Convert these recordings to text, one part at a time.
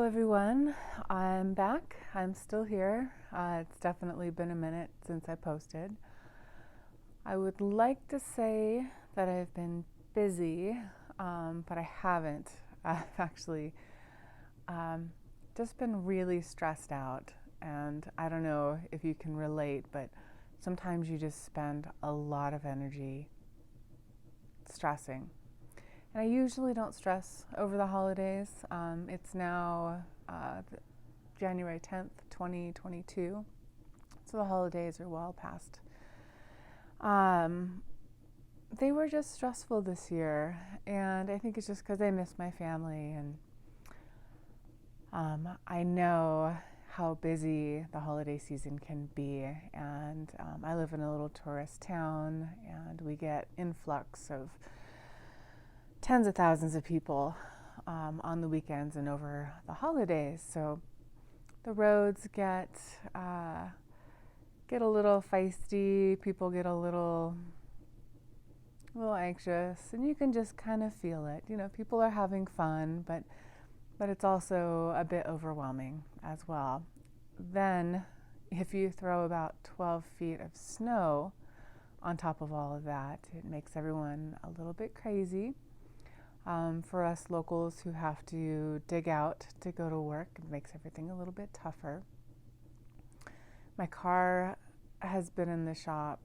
everyone. I'm back. I'm still here. It's definitely been a minute since I posted. I would like to say that I've been busy, but I haven't. I've actually just been really stressed out. And I don't know if you can relate, but sometimes you just spend a lot of energy stressing. And I usually don't stress over the holidays. It's now January 10th, 2022. So the holidays are well past. They were just stressful this year. And I think it's just because I miss my family. And I know how busy the holiday season can be. And I live in a little tourist town, and we get influx of tens of thousands of people on the weekends and over the holidays. So the roads get a little feisty. People get a little anxious, and you can just kind of feel it. You know, people are having fun, but it's also a bit overwhelming as well. Then, if you throw about 12 feet of snow on top of all of that, it makes everyone a little bit crazy. For us locals who have to dig out to go to work, it makes everything a little bit tougher. My car has been in the shop.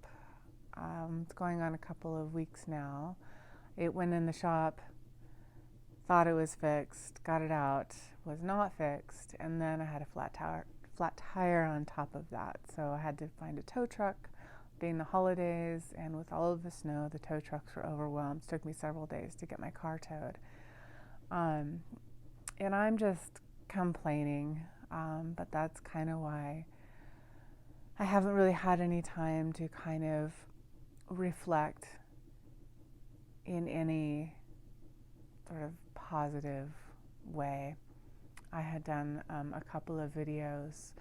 It's going on a couple of weeks now. It went in the shop, thought it was fixed, got it out, was not fixed, and then I had a flat tire on top of that. So I had to find a tow truck. Being the holidays and with all of the snow, the tow trucks were overwhelmed. It took me several days to get my car towed. And I'm just complaining, but that's kind of why I haven't really had any time to kind of reflect in any sort of positive way. I had done a couple of videos,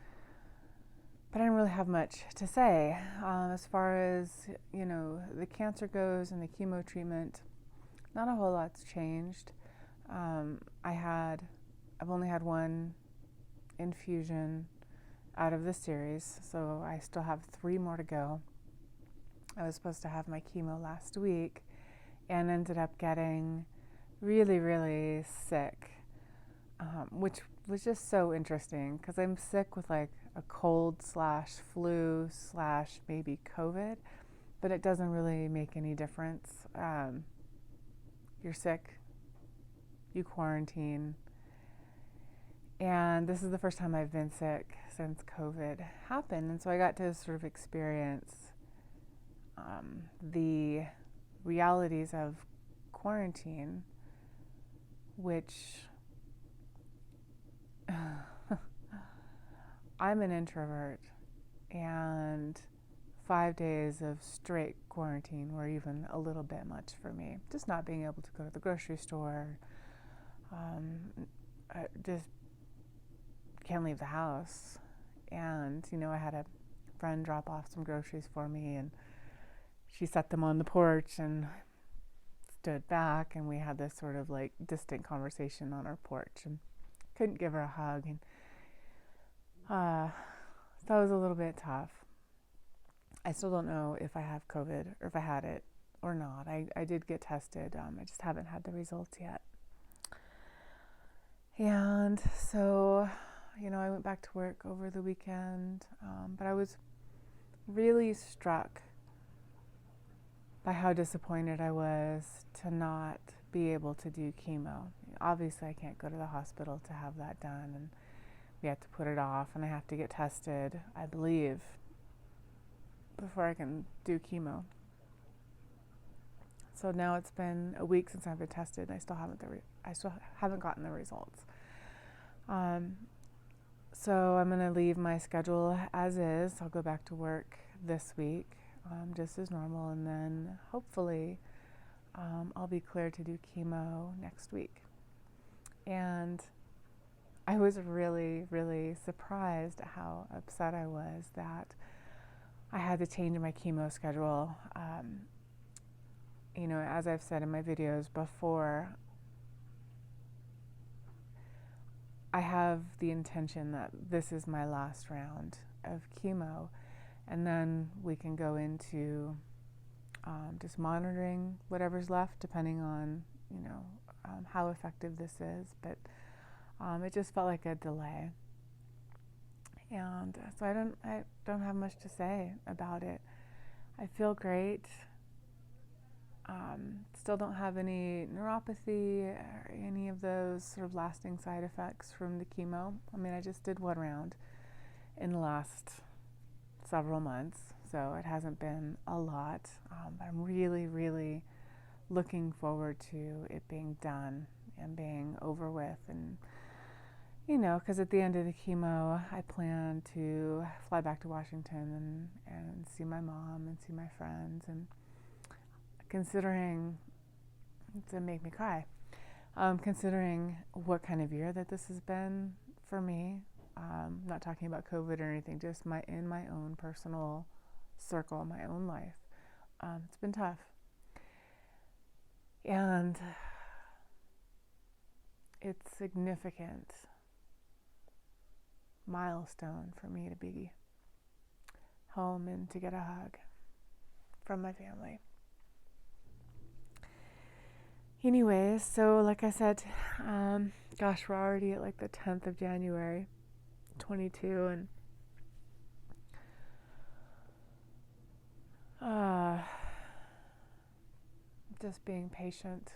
but I didn't really have much to say. As far as, the cancer goes and the chemo treatment, not a whole lot's changed. I've only had one infusion out of the series, so I still have 3 more to go. I was supposed to have my chemo last week and ended up getting really, really sick, which was just so interesting because I'm sick with like a cold / flu / maybe COVID, but it doesn't really make any difference. You're sick, you quarantine, and this is the first time I've been sick since COVID happened, and so I got to sort of experience the realities of quarantine, which I'm an introvert, and 5 days of straight quarantine were even a little bit much for me. Just not being able to go to the grocery store, I just can't leave the house. And, I had a friend drop off some groceries for me, and she set them on the porch and stood back, and we had this sort of like distant conversation on our porch, and couldn't give her a hug, and that was a little bit tough. I still don't know if I have COVID or if I had it or not. I did get tested. I just haven't had the results yet. And so, I went back to work over the weekend, but I was really struck by how disappointed I was to not be able to do chemo. Obviously, I can't go to the hospital to have that done, and we have to put it off, and I have to get tested, I believe, before I can do chemo. So now it's been a week since I've been tested, and I still haven't gotten the results. So I'm going to leave my schedule as is. I'll go back to work this week, just as normal, and then hopefully I'll be cleared to do chemo next week. And I was really, really surprised at how upset I was that I had to change my chemo schedule. As I've said in my videos before, I have the intention that this is my last round of chemo, and then we can go into just monitoring whatever's left, depending on how effective this is. But it just felt like a delay, and so I don't have much to say about it. I feel great. Still don't have any neuropathy or any of those sort of lasting side effects from the chemo. I mean, I just did one round in the last several months, so it hasn't been a lot. But I'm really, really looking forward to it being done and being over with. And, because at the end of the chemo, I plan to fly back to Washington and see my mom and see my friends. And considering, to make me cry, considering what kind of year that this has been for me, not talking about COVID or anything, just in my own personal circle, my own life, it's been tough. And it's significant milestone for me to be home and to get a hug from my family. Anyways, so like I said, we're already at like the 10th of January, 22, and just being patient.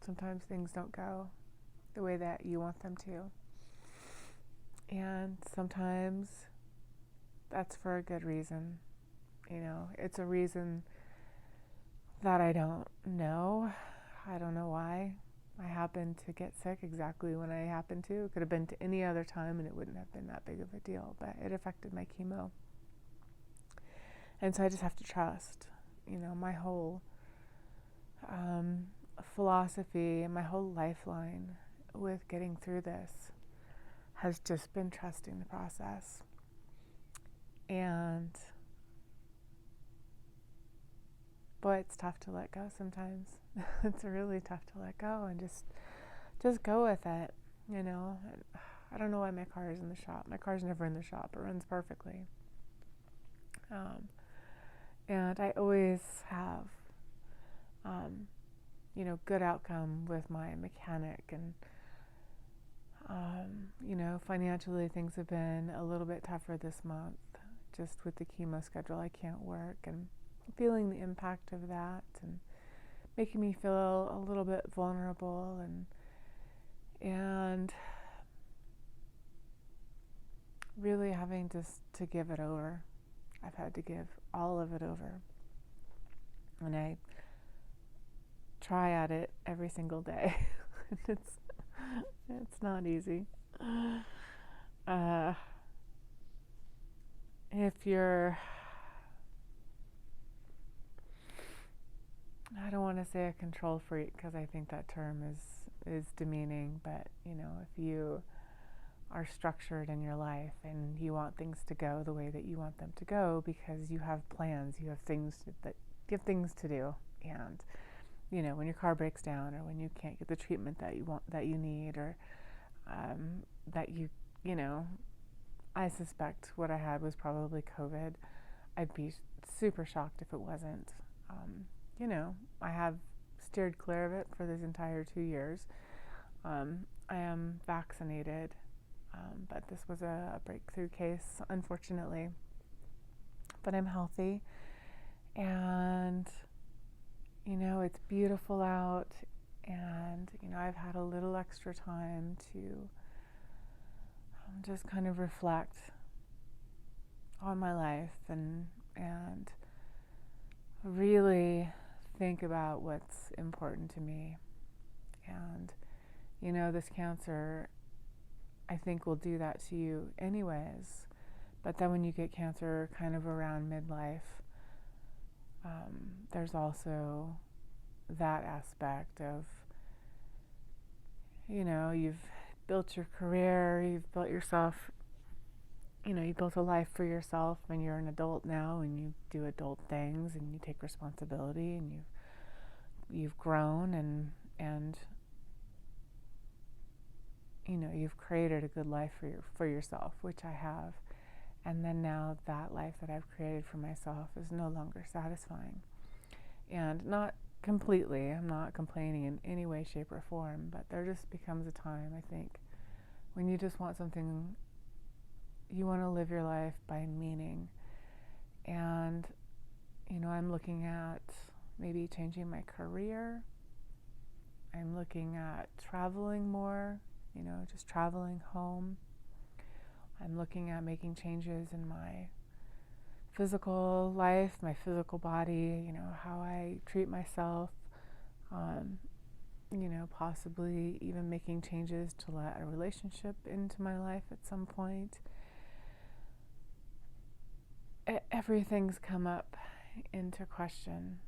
Sometimes things don't go the way that you want them to. And sometimes that's for a good reason. It's a reason that I don't know. I don't know why I happened to get sick exactly when I happened to. It could have been to any other time and it wouldn't have been that big of a deal, but it affected my chemo. And so I just have to trust. My whole philosophy and my whole lifeline with getting through this has just been trusting the process. And boy, it's tough to let go sometimes. It's really tough to let go and just go with it. I don't know why my car is in the shop. My car's never in the shop. It runs perfectly. And I always have, good outcome with my mechanic. And, financially things have been a little bit tougher this month. Just with the chemo schedule, I can't work. And feeling the impact of that and making me feel a little bit vulnerable and really having to give it over. I've had to give all of it over. And I try at it every single day. It's not easy. If you're, I don't want to say a control freak because I think that term is demeaning, but if you are structured in your life and you want things to go the way that you want them to go because you have plans, you have things to do, and when your car breaks down or when you can't get the treatment that you need, or that I suspect what I had was probably COVID. I'd be super shocked if it wasn't. I have steered clear of it for this entire 2 years. I am vaccinated, but this was a breakthrough case, unfortunately. But I'm healthy, and it's beautiful out, and I've had a little extra time to just kind of reflect on my life and really think about what's important to me. And this cancer, I think, will do that to you anyways. But then when you get cancer kind of around midlife, there's also that aspect of, you've built your career, you've built yourself, you built a life for yourself, and you're an adult now, and you do adult things, and you take responsibility, and you've grown, and you've created a good life for yourself, which I have. And then now that life that I've created for myself is no longer satisfying. And not completely, I'm not complaining in any way, shape, or form, but there just becomes a time, I think, when you just want something, you want to live your life by meaning. And, I'm looking at maybe changing my career. I'm looking at traveling more, just traveling home. I'm looking at making changes in my physical life, my physical body, how I treat myself, possibly even making changes to let a relationship into my life at some point. Everything's come up into question.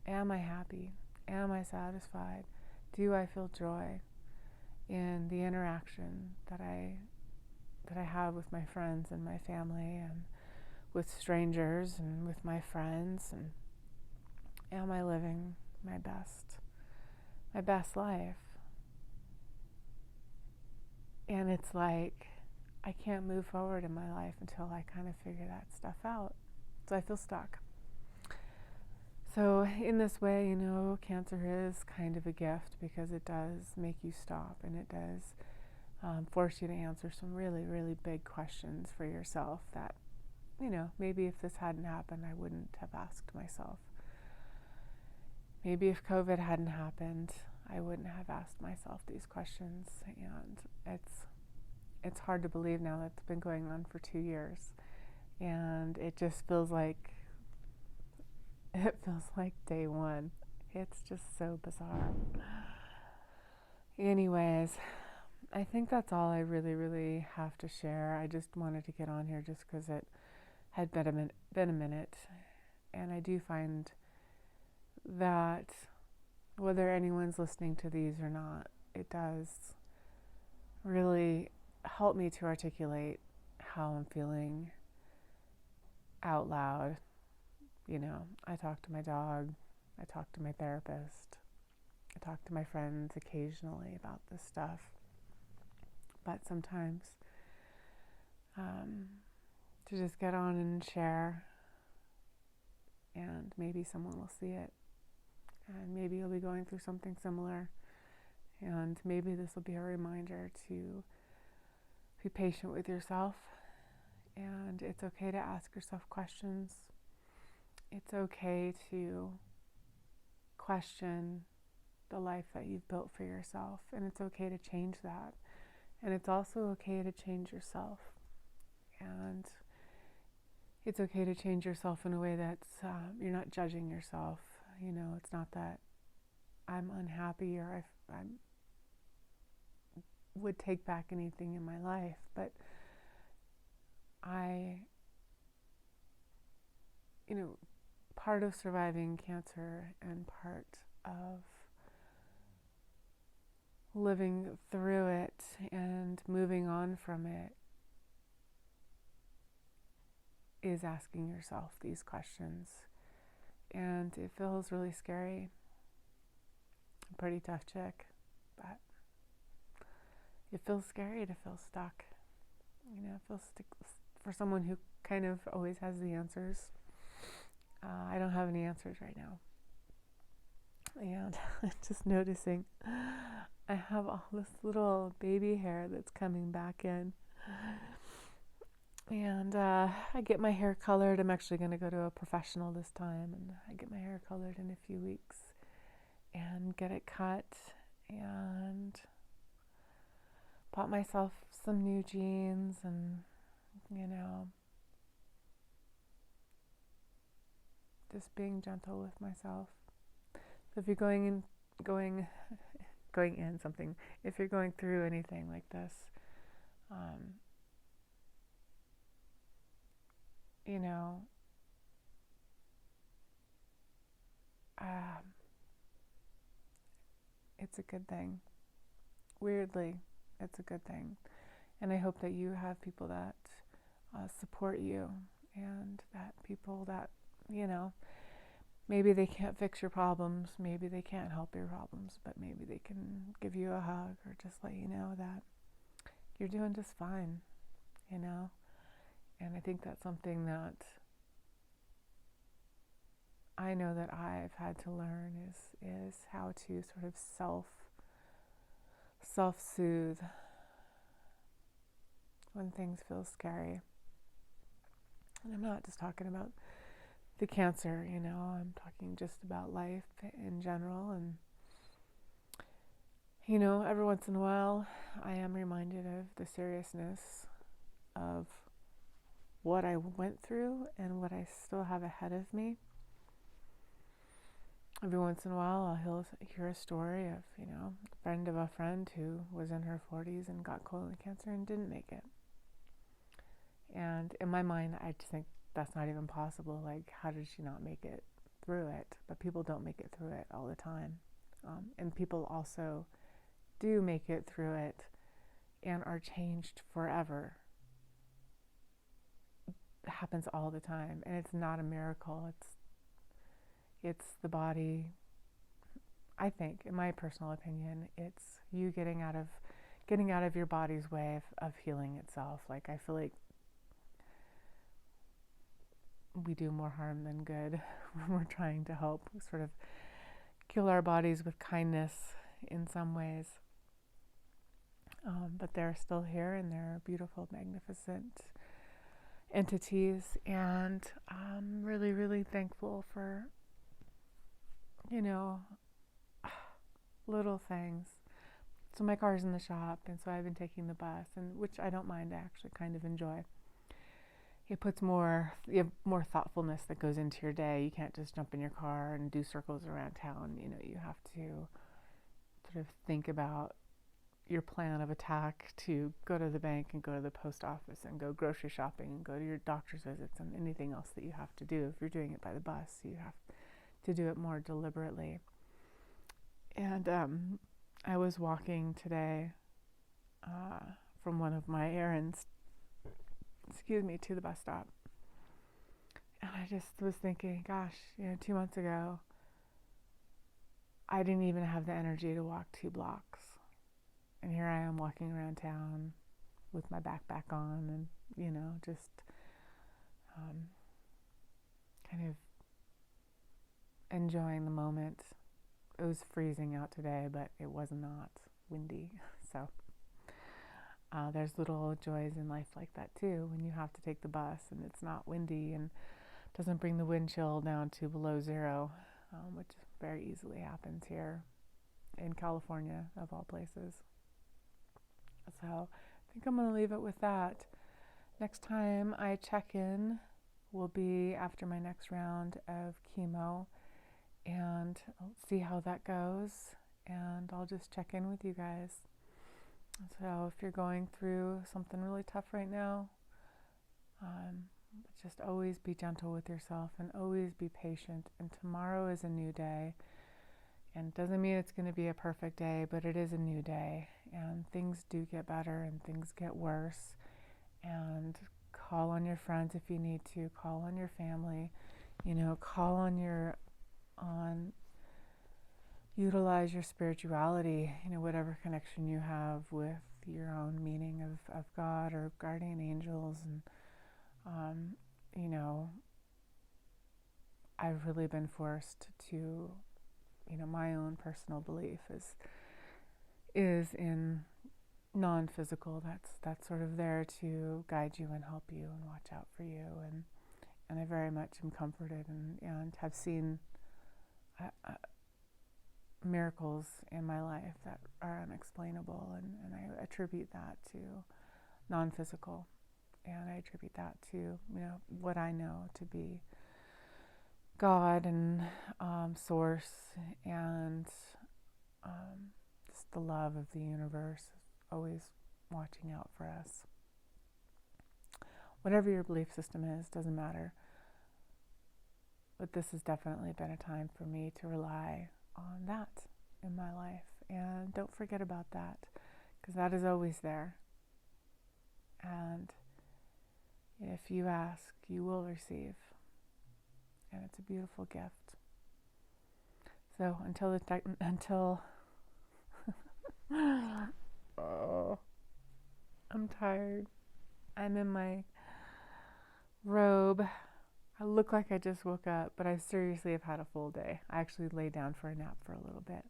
Am I happy? Am I satisfied? Do I feel joy in the interaction that I have with my friends and my family and with strangers and with my friends? And am I living my best life? And it's like I can't move forward in my life until I kind of figure that stuff out. So I feel stuck. So in this way, cancer is kind of a gift, because it does make you stop, and it does force you to answer some really, really big questions for yourself that, maybe if this hadn't happened, I wouldn't have asked myself. Maybe if COVID hadn't happened, I wouldn't have asked myself these questions. And it's hard to believe now that it's been going on for 2 years. And it just feels like day one. It's just so bizarre. Anyways, I think that's all I really, really have to share. I just wanted to get on here just because it had been a minute. And I do find that whether anyone's listening to these or not, it does really help me to articulate how I'm feeling out loud. I talk to my dog, I talk to my therapist, I talk to my friends occasionally about this stuff. But sometimes to just get on and share, and maybe someone will see it, and maybe you'll be going through something similar, and maybe this will be a reminder to be patient with yourself. And it's okay to ask yourself questions. It's okay to question the life that you've built for yourself, and it's okay to change that. And it's also okay to change yourself. And it's okay to change yourself in a way that's, you're not judging yourself. It's not that I'm unhappy or I would take back anything in my life, but part of surviving cancer and part of living through it and moving on from it is asking yourself these questions. And it feels really scary. I'm a pretty tough chick, but it feels scary to feel stuck. It feels for someone who kind of always has the answers. I don't have any answers right now. And I'm just noticing I have all this little baby hair that's coming back in. And I get my hair colored. I'm actually going to go to a professional this time, and I get my hair colored in a few weeks and get it cut and bought myself some new jeans and, just being gentle with myself. So if you're going in something, if you're going through anything like this, it's a good thing. Weirdly, it's a good thing. And I hope that you have people that support you, and that people that, maybe they can't fix your problems, maybe they can't help your problems, but maybe they can give you a hug or just let you know that you're doing just fine, you know? And I think that's something that I know that I've had to learn is how to sort of self-soothe when things feel scary. And I'm not just talking about the cancer, you know, I'm talking just about life in general. And, you know, every once in a while, I am reminded of the seriousness of what I went through and what I still have ahead of me. Every once in a while, I'll hear a story of, you know, a friend of a friend who was in her 40s and got colon cancer and didn't make it. And in my mind, I just think that's not even possible. Like, how did she not make it through it? But people don't make it through it all the time. And people also do make it through it and are changed forever. It happens all the time. And it's not a miracle. It's the body. I think, in my personal opinion, it's you getting out of your body's way of healing itself. Like, I feel like we do more harm than good when we're trying to help sort of kill our bodies with kindness in some ways. But they're still here, and they're beautiful, magnificent entities. And I'm really, really thankful for, you know, little things. So my car's in the shop, and so I've been taking the bus, and which I don't mind. I actually kind of enjoy. It puts you have more thoughtfulness that goes into your day. You can't just jump in your car and do circles around town. You know, you have to sort of think about your plan of attack to go to the bank and go to the post office and go grocery shopping and go to your doctor's visits and anything else that you have to do. If you're doing it by the bus, you have to do it more deliberately. And I was walking today from one of my errands, to the bus stop. And I just was thinking, gosh, 2 months ago, I didn't even have the energy to walk 2 blocks. And here I am walking around town with my backpack on and, just kind of enjoying the moment. It was freezing out today, but it was not windy. So there's little joys in life like that too, when you have to take the bus and it's not windy and doesn't bring the wind chill down to below 0, which very easily happens here in California, of all places. So I think I'm going to leave it with that. Next time I check in will be after my next round of chemo, and I'll see how that goes, and I'll just check in with you guys. So if you're going through something really tough right now, just always be gentle with yourself and always be patient. And tomorrow is a new day. And it doesn't mean it's going to be a perfect day, but it is a new day. And things do get better and things get worse. And call on your friends if you need to. Call on your family. Call on utilize your spirituality, whatever connection you have with your own meaning of God or guardian angels. And, I've really been forced to, my own personal belief is in non-physical. That's sort of there to guide you and help you and watch out for you. And I very much am comforted and have seen miracles in my life that are unexplainable, and I attribute that to non-physical, and I attribute that to what I know to be God and source, and just the love of the universe always watching out for us. Whatever your belief system is, doesn't matter, but this has definitely been a time for me to rely on that in my life. And don't forget about that, because that is always there. And if you ask, you will receive. And it's a beautiful gift. So until oh, I'm tired. I'm in my robe. I look like I just woke up, but I seriously have had a full day. I actually lay down for a nap for a little bit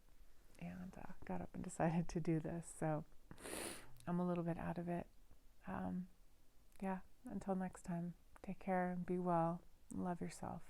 and got up and decided to do this. So I'm a little bit out of it. Yeah, until next time, take care and be well. Love yourself.